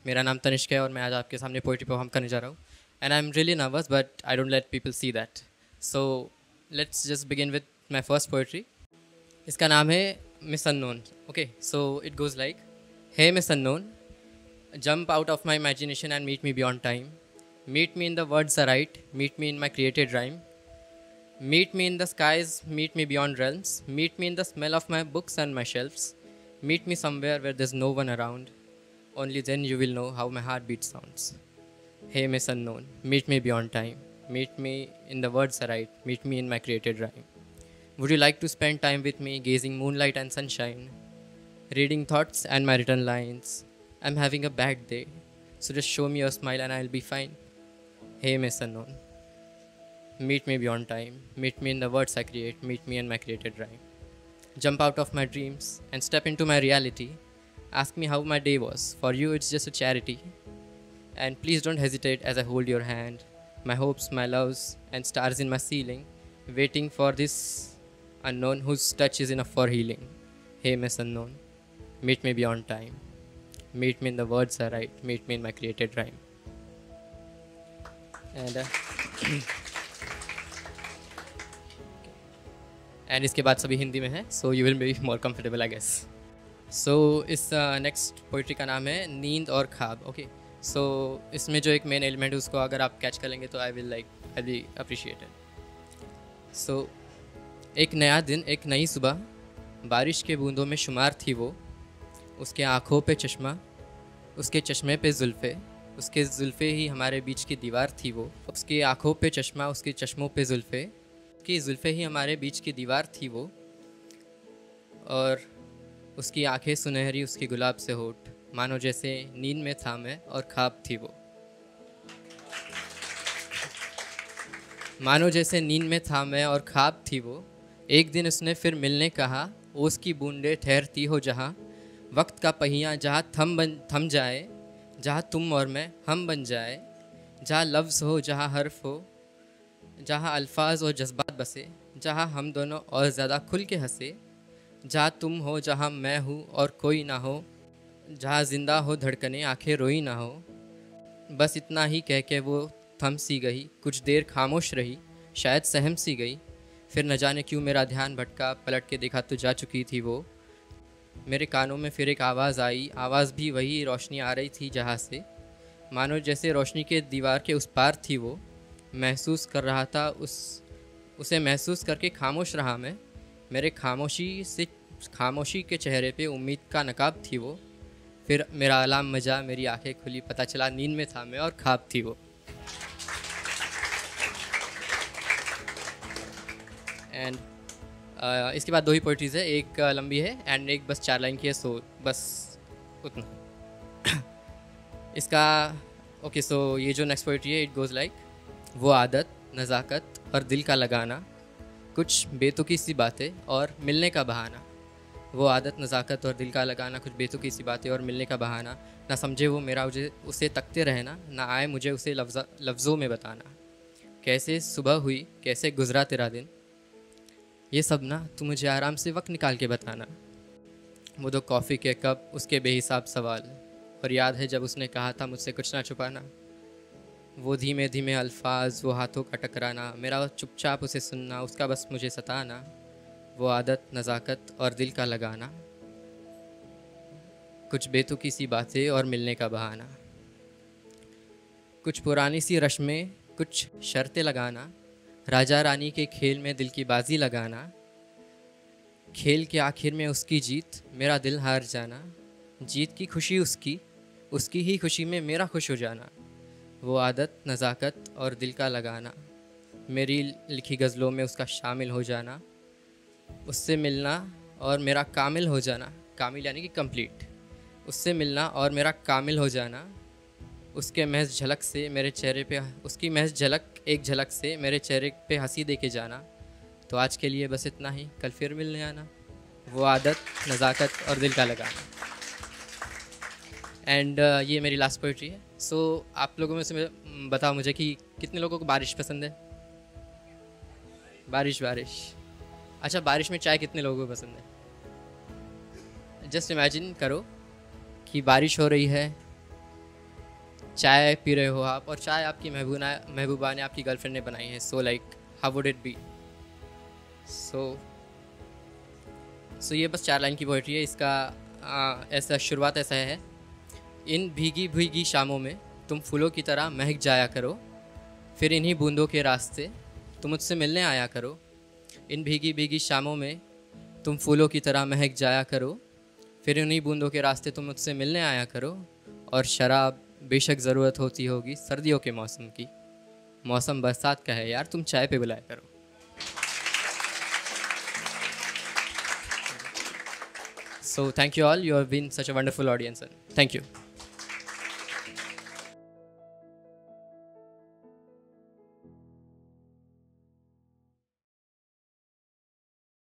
मेरा नाम तनिष्क है और मैं आज आपके सामने पोइट्री परफॉर्म करने जा रहा हूँ. And I am really nervous but I don't let people see that. So let's just begin with my first poetry. इसका नाम है miss unknown. Okay, so it goes like, hey miss unknown, jump out of my imagination and meet me beyond time. Meet me in the words I write, meet me in my created rhyme. Meet me in the skies, meet me beyond realms. Meet me in the smell of my books and my shelves. Meet me somewhere where there's no one around. Only then you will know how my heartbeat sounds. Hey, Miss Unknown, meet me beyond time. Meet me in the words I write, meet me in my created rhyme. Would you like to spend time with me, gazing moonlight and sunshine, reading thoughts and my written lines? I'm having a bad day, so just show me your smile and I'll be fine. Hey, Miss Unknown, meet me beyond time. Meet me in the words I create, meet me in my created rhyme. Jump out of my dreams and step into my reality. Ask me how my day was. For you, it's just a charity. And please don't hesitate as I hold your hand. My hopes, my loves, and stars in my ceiling, waiting for this unknown whose touch is enough for healing. Hey, Miss Unknown, meet me beyond time. Meet me in the words I write, meet me in my created rhyme. And and इसके बाद सभी हिंदी में है, so you will be more comfortable I guess. So इस next poetry का नाम है नींद और ख्वाब. ओके, सो इसमें जो एक मेन एलिमेंट है उसको अगर आप कैच कर लेंगे तो आई विल अप्रिशिएट. सो एक नया दिन, एक नई सुबह, बारिश के बूंदों में शुमार थी वो. उसके आँखों पे चश्मा, उसके चश्मे पे जुल्फ़े, उसके जुल्फ़े ही हमारे बीच की दीवार थी वो. उसके आँखों पे चश्मा, उसके चश्मों पे जुल्फ़े, उसकी जुल्फ़े ही हमारे बीच की दीवार थी वो. और उसकी आंखें सुनहरी, उसकी गुलाब से होठ, मानो जैसे नींद में था मैं और ख्वाब थी वो. मानो जैसे नींद में था मैं और ख्वाब थी वो. एक दिन उसने फिर मिलने कहा, ओस की बूंदें ठहरती हो जहाँ, वक्त का पहिया जहाँ थम जाए, जहाँ तुम और मैं हम बन जाए, जहाँ लफ्ज़ हो, जहाँ हर्फ हो, जहाँ अल्फाज और जज्बात बसे, जहाँ हम दोनों और ज़्यादा खुल के हंसे, जहाँ तुम हो, जहाँ मैं हूँ और कोई ना हो, जहाँ ज़िंदा हो धड़कने, आंखें रोई ना हो. बस इतना ही कह के वो थम सी गई, कुछ देर खामोश रही, शायद सहम सी गई. फिर न जाने क्यों मेरा ध्यान भटका, पलट के देखा तो जा चुकी थी वो. मेरे कानों में फिर एक आवाज़ आई, आवाज़ भी वही, रोशनी आ रही थी जहाँ से, मानो जैसे रोशनी के दीवार के उस पार थी वो. महसूस कर रहा था उसे महसूस करके खामोश रहा मैं. मेरे खामोशी के चेहरे पे उम्मीद का नकाब थी वो. फिर मेरा अलार्म बजा, मेरी आंखें खुली, पता चला नींद में था मैं और ख्वाब थी वो. एंड इसके बाद दो ही पोइट्रीज़ है, एक लंबी है एंड एक बस 4 लाइन की है, सो बस उतना. इसका ओके, सो ये जो नेक्स्ट पोइट्री है, इट गोज़ लाइक, वो आदत, नज़ाकत और दिल का लगाना, कुछ बेतुकी सी बातें और मिलने का बहाना. वो आदत, नज़ाकत और दिल का लगाना, कुछ बेतुकी सी बातें और मिलने का बहाना. ना समझे वो मेरा उसे तकते रहना, ना आए मुझे उसे लफ्ज़ों में बताना. कैसे सुबह हुई, कैसे गुज़रा तेरा दिन, ये सब ना तू मुझे आराम से वक्त निकाल के बताना. वो दो कॉफ़ी के कप, उसके बेहिसाब सवाल, और याद है जब उसने कहा था मुझसे कुछ ना छुपाना. वो धीमे धीमे अल्फाज, वो हाथों का टकराना, मेरा चुपचाप उसे सुनना, उसका बस मुझे सताना. वो आदत, नज़ाकत और दिल का लगाना, कुछ बेतुकी सी बातें और मिलने का बहाना. कुछ पुरानी सी रस्में, कुछ शर्तें लगाना, राजा रानी के खेल में दिल की बाजी लगाना. खेल के आखिर में उसकी जीत, मेरा दिल हार जाना. जीत की खुशी उसकी ही खुशी में मेरा खुश हो जाना. वो आदत, नज़ाकत और दिल का लगाना, मेरी लिखी गज़लों में उसका शामिल हो जाना. उससे मिलना और मेरा कामिल हो जाना, कामिल यानी कि कंप्लीट. उससे मिलना और मेरा कामिल हो जाना. उसके महज झलक से मेरे चेहरे पे, उसकी महज एक झलक से मेरे चेहरे पे हंसी दे के जाना. तो आज के लिए बस इतना ही, कल फिर मिलने आना. वो आदत, नज़ाकत और दिल का लगाना. एंड ये मेरी लास्ट पोइट्री है. सो आप लोगों में से बताओ मुझे कि कितने लोगों को बारिश पसंद है. बारिश. अच्छा, बारिश में चाय कितने लोगों को पसंद है? जस्ट इमेजिन करो कि बारिश हो रही है, चाय पी रहे हो आप और चाय आपकी महबूबा ने आपकी गर्लफ्रेंड ने बनाई है, so like how would it be. So ये बस 4 लाइन की पोइट्री है। इसका ऐसा शुरुआत ऐसा है। इन भीगी भीगी शामों में तुम फूलों की तरह महक जाया करो, फिर इन्हीं बूंदों के रास्ते तुम मुझसे मिलने आया करो। इन भीगी भीगी शामों में तुम फूलों की तरह महक जाया करो, फिर उन्हीं बूंदों के रास्ते तुम मुझसे मिलने आया करो। और शराब बेशक ज़रूरत होती होगी सर्दियों के मौसम की, मौसम बरसात का है यार, तुम चाय पे बुलाया करो। So thank you all. You have been such a wonderful audience. Thank you.